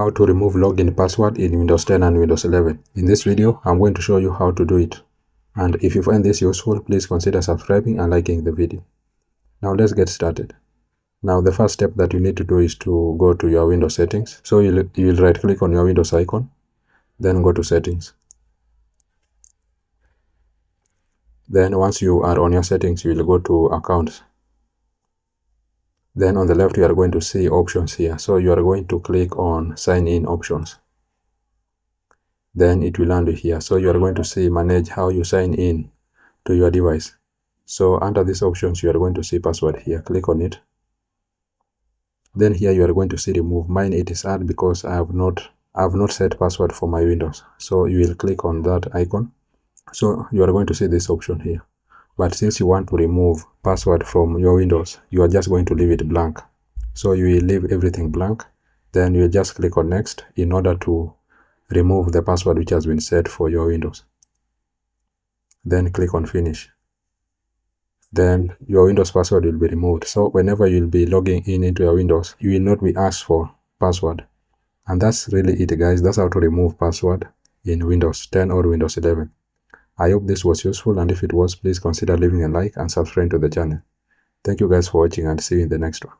How to remove login password in Windows 10 and Windows 11. In this video, I'm going to show you how to do it. And if you find this useful, please consider subscribing and liking the video. Now let's get started. Now the first step that you need to do is to go to your Windows settings. So you'll right click on your Windows icon, then go to settings. Then once you are on your settings, you will go to accounts. Then on the left, you are going to see options here. So you are going to click on sign in options. Then it will land you here. So you are going to see manage how you sign in to your device. So under these options, you are going to see password here. Click on it. Then here you are going to see remove. Mine it is hard because I have not set password for my Windows. So you will click on that icon. So you are going to see this option here. But since you want to remove password from your Windows, you are just going to leave it blank. So you will leave everything blank. Then you will just click on next in order to remove the password which has been set for your Windows. Then click on finish. Then your Windows password will be removed. So whenever you'll be logging in into your Windows, you will not be asked for password. And that's really it, guys. That's how to remove password in Windows 10 or Windows 11. I hope this was useful, and if it was, please consider leaving a like and subscribe to the channel. Thank you guys for watching, and see you in the next one.